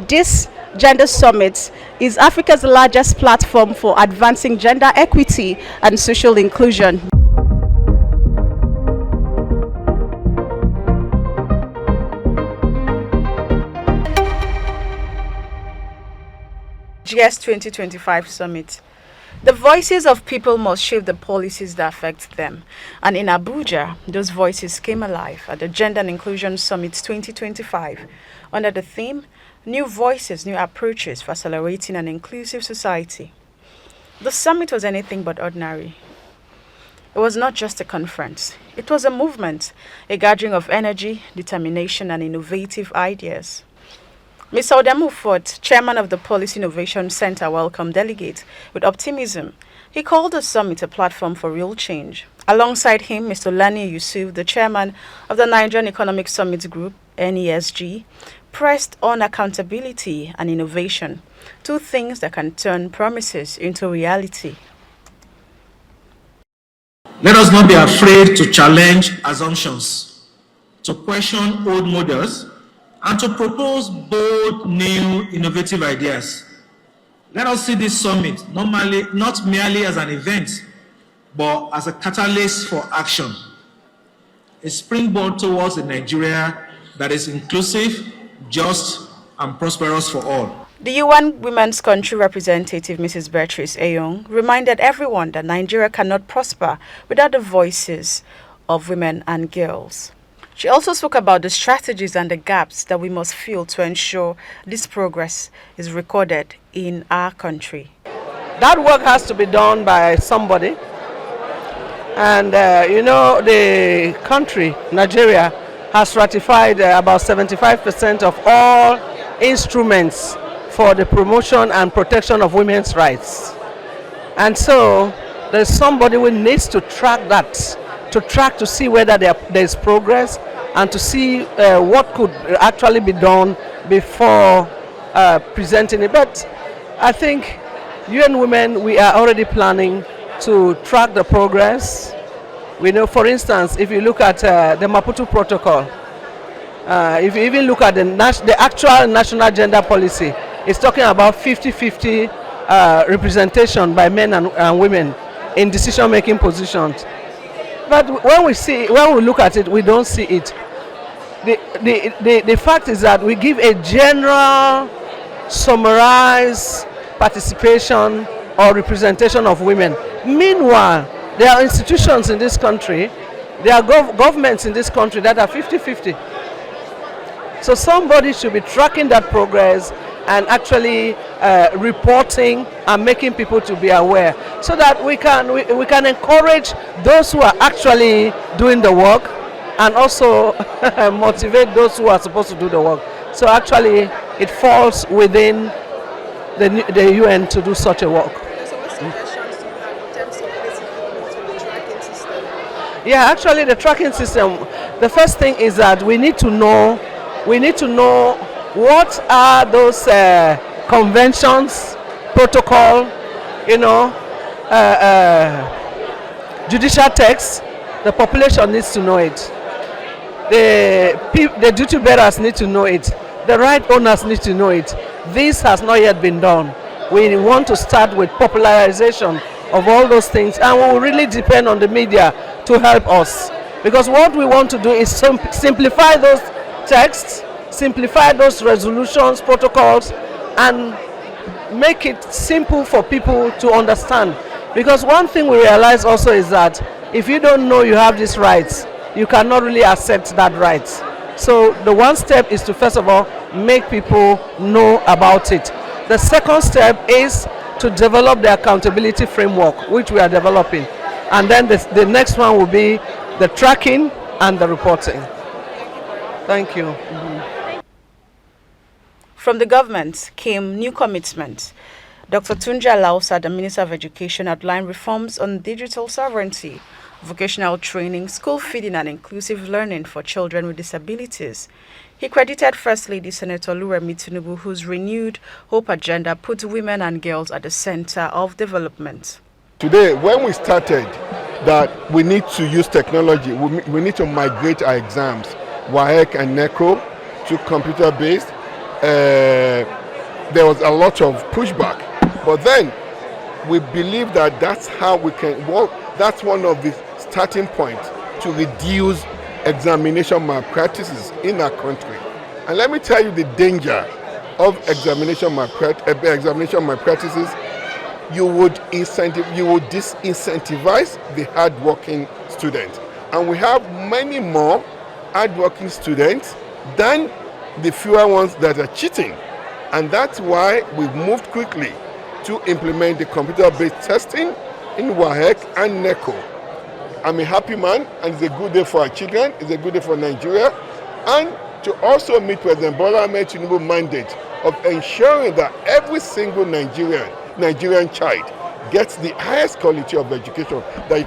This Gender Summit is Africa's largest platform for advancing gender equity and social inclusion. GS 2025 Summit. The voices of people must shape the policies that affect them. And in Abuja, those voices came alive at the Gender and Inclusion Summit 2025 under the theme, New Voices, New Approaches for Accelerating an Inclusive Society. The summit was anything but ordinary. It was not just a conference. It was a movement, a gathering of energy, determination, and innovative ideas. Mr. Odemu Ford, chairman of the Policy Innovation Center, welcomed delegates with optimism. He called the summit a platform for real change. Alongside him, Mr. Lani Yusuf, the chairman of the Nigerian Economic Summit Group, NESG, pressed on accountability and innovation, two things that can turn promises into reality. Let us not be afraid to challenge assumptions, to question old models, and to propose bold, new, innovative ideas. Let us see this summit not merely as an event, but as a catalyst for action, a springboard towards a Nigeria that is inclusive, just, and prosperous for all. The UN Women's Country representative, Mrs. Beatrice Ayong, reminded everyone that Nigeria cannot prosper without the voices of women and girls. She also spoke about the strategies and the gaps that we must fill to ensure this progress is recorded in our country. That work has to be done by somebody. And the country, Nigeria, has ratified about 75% of all instruments for the promotion and protection of women's rights. And so there's somebody who needs to track that, to see whether there's progress and to see what could actually be done before presenting it. But I think UN Women, we are already planning to track the progress. We know, for instance, if you look at the Maputo Protocol, if you even look at the actual national gender policy, it's talking about 50-50 representation by men and women in decision-making positions. But when we look at it, we don't see it. The fact is that we give a general, summarized participation or representation of women. Meanwhile, there are institutions in this country, there are governments in this country that are 50-50. So somebody should be tracking that progress and actually reporting and making people to be aware, so that we can encourage those who are actually doing the work and also motivate those who are supposed to do the work. So actually it falls within the UN to do such a work. So what suggestions do you have in terms of basically the tracking system? Yeah, actually the tracking system, the first thing is that we need to know what are those conventions, protocol, judicial texts. The population needs to know it. The duty bearers need to know it. The right owners need to know it. This has not yet been done. We want to start with popularization of all those things, and we will really depend on the media to help us. Because what we want to do is simplify those texts, simplify those resolutions, protocols, and make it simple for people to understand. Because one thing we realize also is that if you don't know you have these rights, you cannot really accept that right. So the one step is to first of all make people know about it. The second step is to develop the accountability framework, which we are developing. And then the next one will be the tracking and the reporting. Thank you. From the government came new commitments. Dr. Tunja Lausa, the Minister of Education, outlined reforms on digital sovereignty, vocational training, school feeding, and inclusive learning for children with disabilities. He credited First Lady Senator Oluremi Tinubu, whose renewed hope agenda put women and girls at the center of development. Today, when we started that we need to use technology, we need to migrate our exams, WAEC and NECO, to computer-based. there was a lot of pushback. But then we believe that that's how we can work. That's one of the starting points to reduce examination malpractices in our country. And let me tell you the danger of examination malpractices. You would disincentivize the hardworking student. And we have many more hardworking students than the fewer ones that are cheating. And that's why we've moved quickly to implement the computer-based testing in WAEC and NECO. I'm a happy man, and it's a good day for our children, it's a good day for Nigeria, and to also meet President Bola Ahmed Tinubu's mandate of ensuring that every single Nigerian child gets the highest quality of education that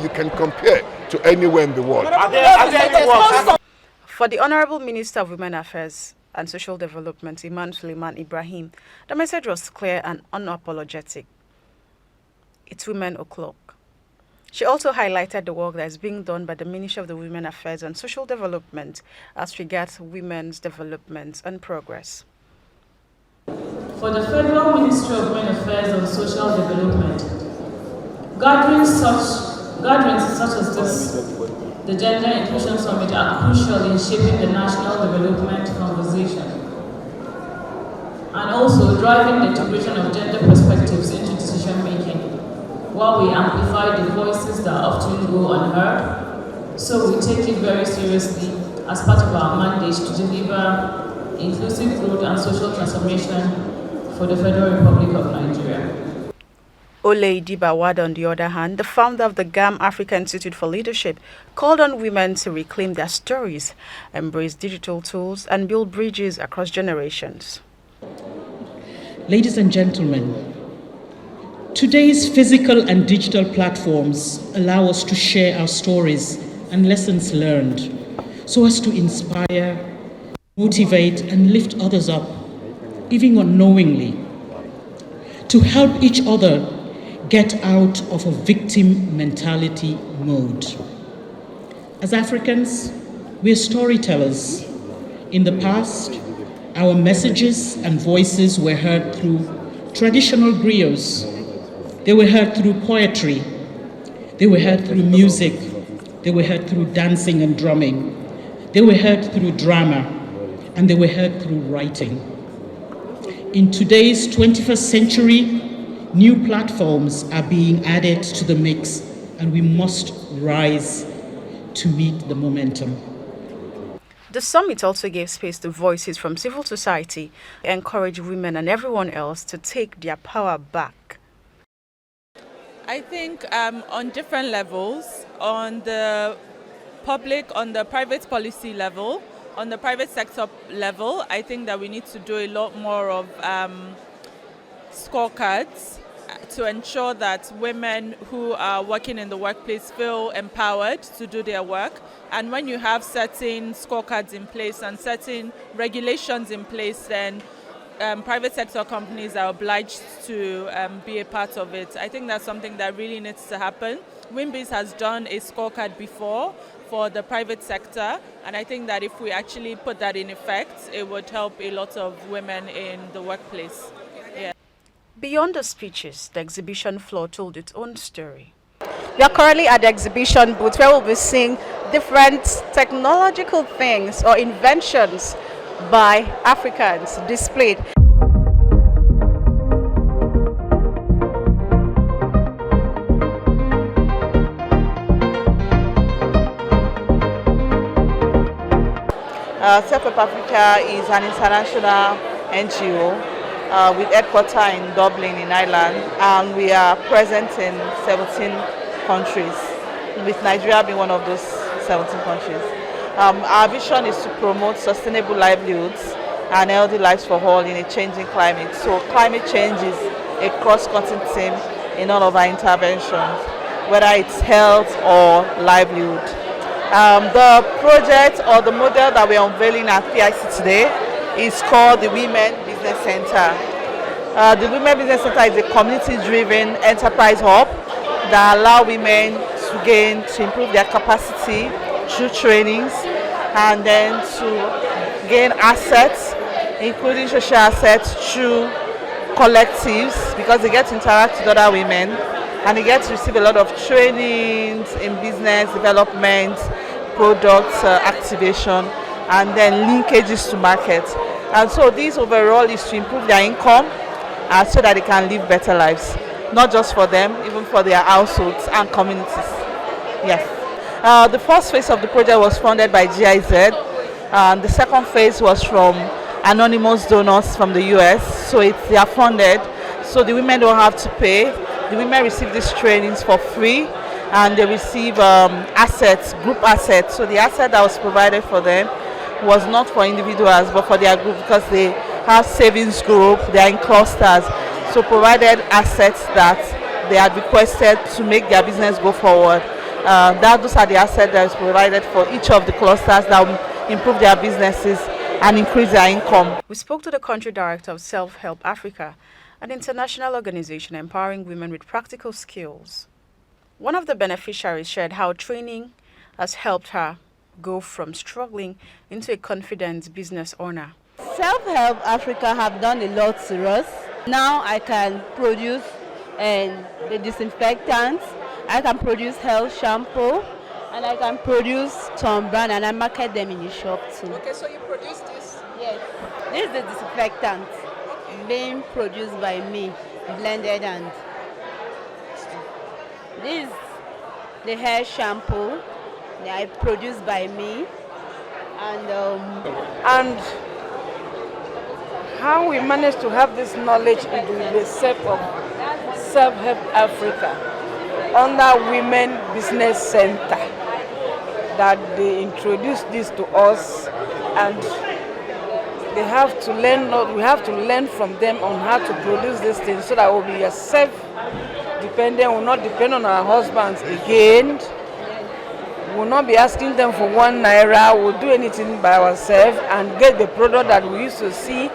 you can compare to anywhere in the world. For the Honorable Minister of Women Affairs and Social Development, Iman Suleiman Ibrahim, the message was clear and unapologetic. It's Women O'Clock. She also highlighted the work that is being done by the Ministry of the Women Affairs and Social Development as regards women's development and progress. For the Federal Ministry of Women Affairs and Social Development, gatherings such as this, the Gender Inclusion Summit, are crucial in shaping the national development conversation and also driving the integration of gender perspectives into decision making, while we amplify the voices that often go unheard. So we take it very seriously as part of our mandate to deliver inclusive growth and social transformation for the Federal Republic of Nigeria. Ole Idibawad, on the other hand, the founder of the GAM Africa Institute for Leadership, called on women to reclaim their stories, embrace digital tools, and build bridges across generations. Ladies and gentlemen, today's physical and digital platforms allow us to share our stories and lessons learned so as to inspire, motivate, and lift others up, even unknowingly, to help each other get out of a victim mentality mode. As Africans, we are storytellers. In the past, our messages and voices were heard through traditional griots. They were heard through poetry. They were heard through music. They were heard through dancing and drumming. They were heard through drama. And they were heard through writing. In today's 21st century, new platforms are being added to the mix, and we must rise to meet the momentum. The summit also gave space to voices from civil society, encourage women and everyone else to take their power back. I think on different levels, on the public, on the private policy level, on the private sector level, I think that we need to do a lot more of scorecards to ensure that women who are working in the workplace feel empowered to do their work. And when you have certain scorecards in place and certain regulations in place, then private sector companies are obliged to be a part of it. I think that's something that really needs to happen. WIMBIZ has done a scorecard before for the private sector, and I think that if we actually put that in effect, it would help a lot of women in the workplace. Yeah. Beyond the speeches, the exhibition floor told its own story. We are currently at the exhibition booth where we'll be seeing different technological things or inventions by Africans displayed. Self-Help Africa is an international NGO with headquarters in Dublin in Ireland, and we are present in 17 countries, with Nigeria being one of those 17 countries. Our vision is to promote sustainable livelihoods and healthy lives for all in a changing climate. So climate change is a cross-cutting theme in all of our interventions, whether it's health or livelihood. The project or the model that we're unveiling at PIC today is called the Women Business Center. The Women Business Center is a community-driven enterprise hub that allow women to improve their capacity through trainings and then to gain assets including social assets through collectives, because they get to interact with other women and they get to receive a lot of trainings in business development, product activation, and then linkages to market. And so this overall is to improve their income so that they can live better lives, not just for them, even for their households and communities. Yes. The first phase of the project was funded by GIZ, and the second phase was from anonymous donors from the US. So they are funded, so the women don't have to pay. The women receive these trainings for free, and they receive assets, group assets. So the asset that was provided for them was not for individuals but for their group, because they have savings group, they are in clusters. So provided assets that they had requested to make their business go forward. Those are the assets that is provided for each of the clusters that will improve their businesses and increase their income. We spoke to the country director of Self-Help Africa, an international organization empowering women with practical skills. One of the beneficiaries shared how training has helped her go from struggling into a confident business owner. Self-Help Africa have done a lot to us. Now I can produce the disinfectants, I can produce health shampoo, and I can produce Tom Brand, and I market them in the shop too. Okay, so you produce this? Yes. This is the disinfectant being produced by me, blended, and this is the hair shampoo that I produced by me, And how we managed to have this knowledge is with the Self-Help Africa under Women Business Center, that they introduced this to us, and we have to learn from them on how to produce these things so that we'll be self-dependent, we'll not depend on our husbands again. We'll not be asking them for 1 naira, we'll do anything by ourselves and get the product that we used to see.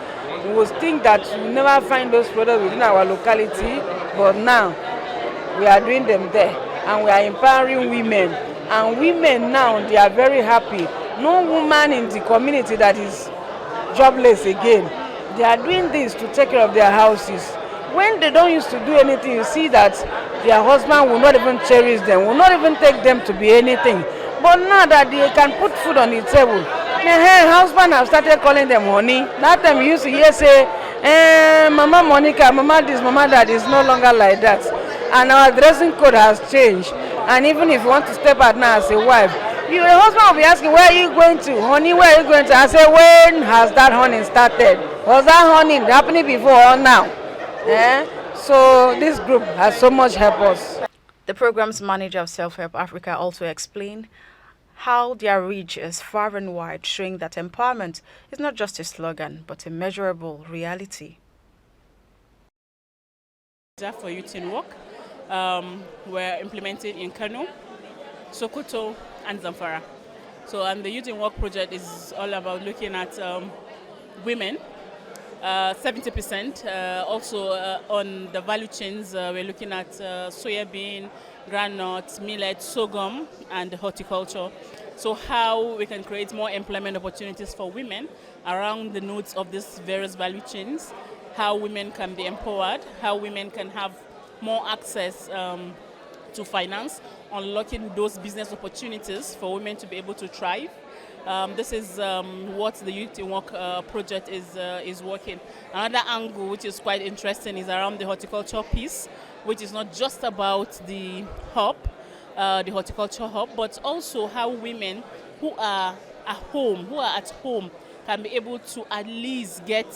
We would think that we never find those products within our locality, but now we are doing them there, and we are empowering women. And women now, they are very happy. No woman in the community that is jobless again. They are doing this to take care of their houses. When they don't used to do anything, you see that their husband will not even cherish them, will not even take them to be anything. But now that they can put food on the table, her husband have started calling them honey. That time you used to hear say, Mama Monica, Mama this, Mama that. Is no longer like that. And our dressing code has changed. And even if you want to step out now as a wife, your husband will be asking, where are you going to? Honey, where are you going to? I say, when has that honey started? Was that honey happening before or now? So this group has so much helped us. The program's manager of Self-Help Africa also explained how their reach is far and wide, showing that empowerment is not just a slogan, but a measurable reality. For Youth in Work, we're implemented in Kano, Sokoto, and Zamfara. So, and the Youth in Work project is all about looking at women, 70%. Also on the value chains, we're looking at soybean, groundnut, millet, sorghum, and horticulture. So how we can create more employment opportunities for women around the nodes of these various value chains, how women can be empowered, how women can have more access to finance, unlocking those business opportunities for women to be able to thrive. This is what the Youth in Work project is working. Another angle which is quite interesting is around the horticulture piece, which is not just about the hub, the horticulture hub, but also how women who are at home can be able to at least get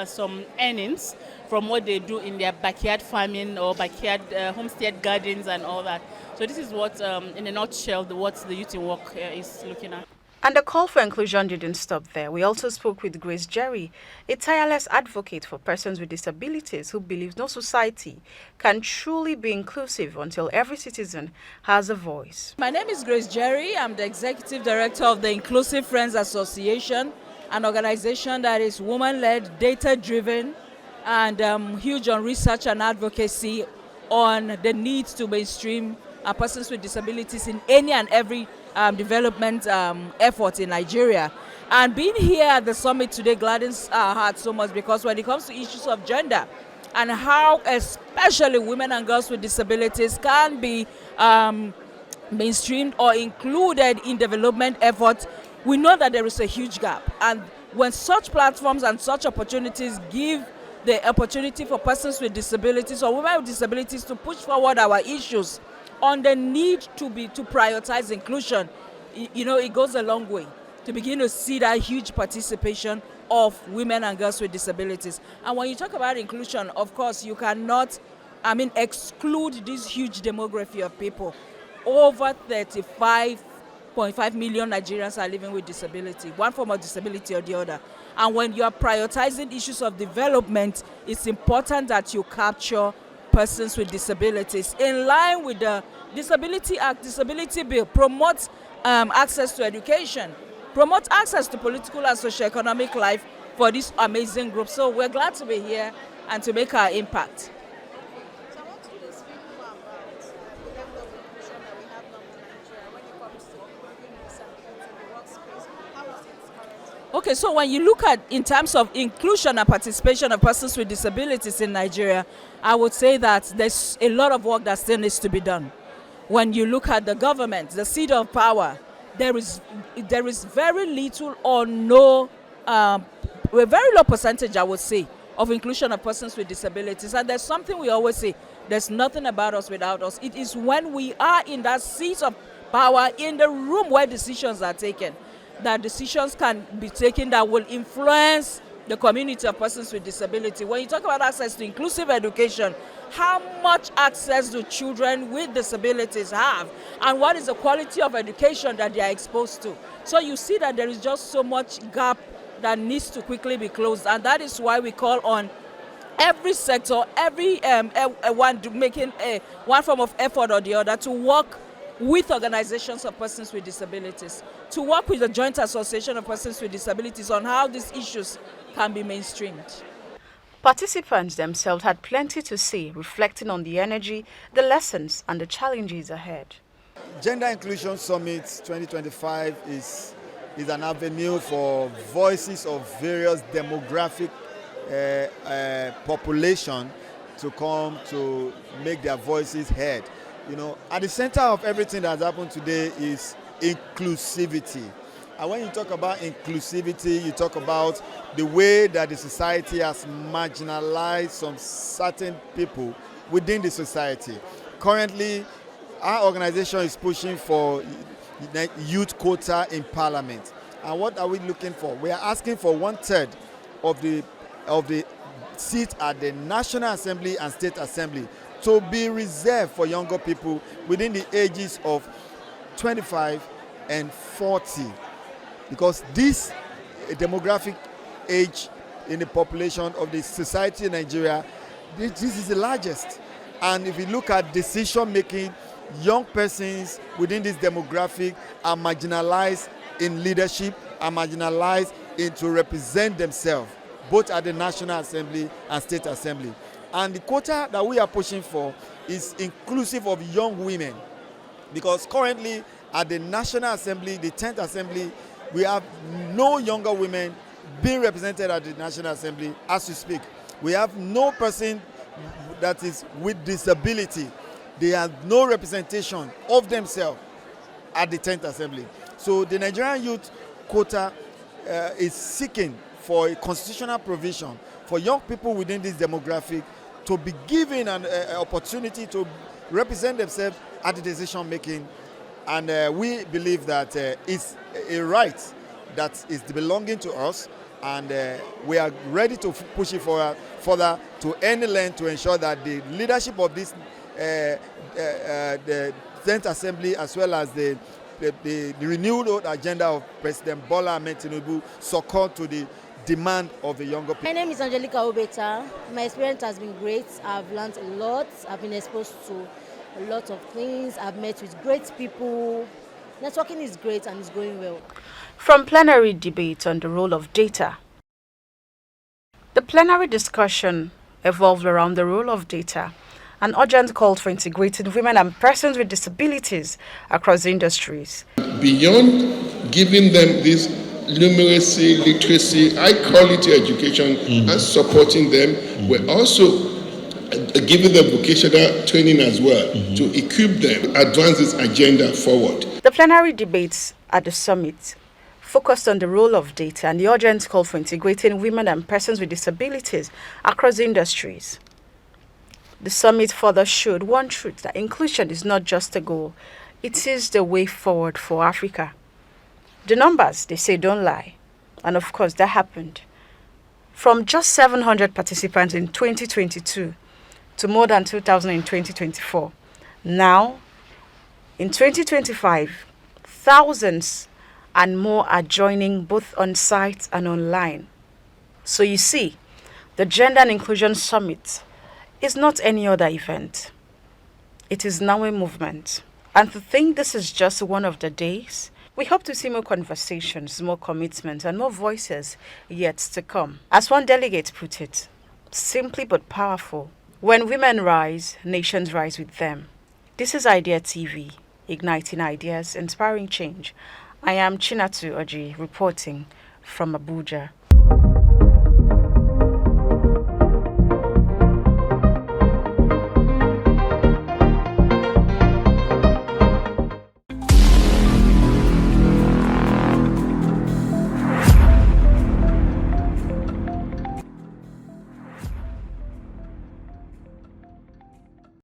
some earnings from what they do in their backyard farming or backyard homestead gardens and all that. So this is what, in a nutshell, what the Youth in Work is looking at. And the call for inclusion didn't stop there. We also spoke with Grace Jerry, a tireless advocate for persons with disabilities who believes no society can truly be inclusive until every citizen has a voice. My name is Grace Jerry. I'm the Executive Director of the Inclusive Friends Association, an organization that is woman-led, data-driven, and huge on research and advocacy on the need to mainstream persons with disabilities in any and every development effort in Nigeria. And being here at the summit today gladdens our hearts so much, because when it comes to issues of gender and how especially women and girls with disabilities can be mainstreamed or included in development efforts, we know that there is a huge gap. And when such platforms and such opportunities give the opportunity for persons with disabilities or women with disabilities to push forward our issues on the need to prioritize inclusion, it goes a long way to begin to see that huge participation of women and girls with disabilities. And when you talk about inclusion, of course, you cannot, exclude this huge demography of people. Over 35.5 million Nigerians are living with disability, one form of disability or the other. And when you are prioritizing issues of development, it's important that you capture persons with disabilities in line with the Disability Act, Disability Bill, promote access to education, promote access to political and socio-economic life for this amazing group. So we're glad to be here and to make our impact. So I want to speak more about the level of inclusion that we have now in Nigeria when it comes to bringing disability in the workspace. How is it currently? Okay, so when you look at in terms of inclusion and participation of persons with disabilities in Nigeria, I would say that there's a lot of work that still needs to be done. When you look at the government, the seat of power, there is very little or no, a very low percentage, I would say, of inclusion of persons with disabilities. And there's something we always say, there's nothing about us without us. It is when we are in that seat of power, in the room where decisions are taken, that decisions can be taken that will influence the community of persons with disability. When you talk about access to inclusive education, how much access do children with disabilities have, and what is the quality of education that they are exposed to? So you see that there is just so much gap that needs to quickly be closed, and that is why we call on every sector, every one making one form of effort or the other to work with organizations of persons with disabilities, to work with the Joint Association of Persons with Disabilities on how these issues can be mainstreamed. Participants themselves had plenty to say, reflecting on the energy, the lessons, and the challenges ahead. Gender Inclusion Summit 2025 is an avenue for voices of various demographic population to come to make their voices heard. At the center of everything that has happened today is inclusivity. And when you talk about inclusivity, you talk about the way that the society has marginalized some certain people within the society. Currently, our organization is pushing for youth quota in parliament. And what are we looking for? We are asking for 1/3 of the seats at the National Assembly and State Assembly to be reserved for younger people within the ages of 25 and 40. Because this demographic age in the population of the society in Nigeria, this is the largest. And if you look at decision making, young persons within this demographic are marginalized in leadership, are marginalized to represent themselves, both at the National Assembly and State Assembly. And the quota that we are pushing for is inclusive of young women. Because currently at the National Assembly, the 10th Assembly, we have no younger women being represented at the National Assembly as we speak. We have no person that is with disability. They have no representation of themselves at the 10th Assembly. So the Nigerian youth quota is seeking for a constitutional provision for young people within this demographic to be given an opportunity to represent themselves at the decision making. And we believe that it's a right that is belonging to us, and we are ready to push it further to any length to ensure that the leadership of this the 10th Assembly, as well as the renewed agenda of President Bola Ahmed Tinubu, succumb to the demand of the younger people. My name is Angelica Obeta. My experience has been great. I've learned a lot. I've been exposed to a lot of things. I've met with great people. Networking is great and it's going well. From plenary debate on the role of data, the plenary discussion evolved around the role of data an urgent call for integrating women and persons with disabilities across industries. Beyond giving them this numeracy, literacy, high quality education and supporting them, we're also giving them vocational training as well to equip them, advance this agenda forward. The plenary debates at the summit focused on the role of data and the urgent call for integrating women and persons with disabilities across industries. The summit further showed one truth, that inclusion is not just a goal, it is the way forward for Africa. The numbers, they say, don't lie. And of course, that happened. From just 700 participants in 2022 to more than 2,000 in 2024. Now, in 2025, thousands and more are joining both on site and online. So you see, the Gender and Inclusion Summit is not any other event. It is now a movement. And to think this is just one of the days, we hope to see more conversations, more commitment, and more voices yet to come. As one delegate put it, simply but powerful, when women rise, nations rise with them. This is Idea TV, igniting ideas, inspiring change. I am Chinatu Oji, reporting from Abuja.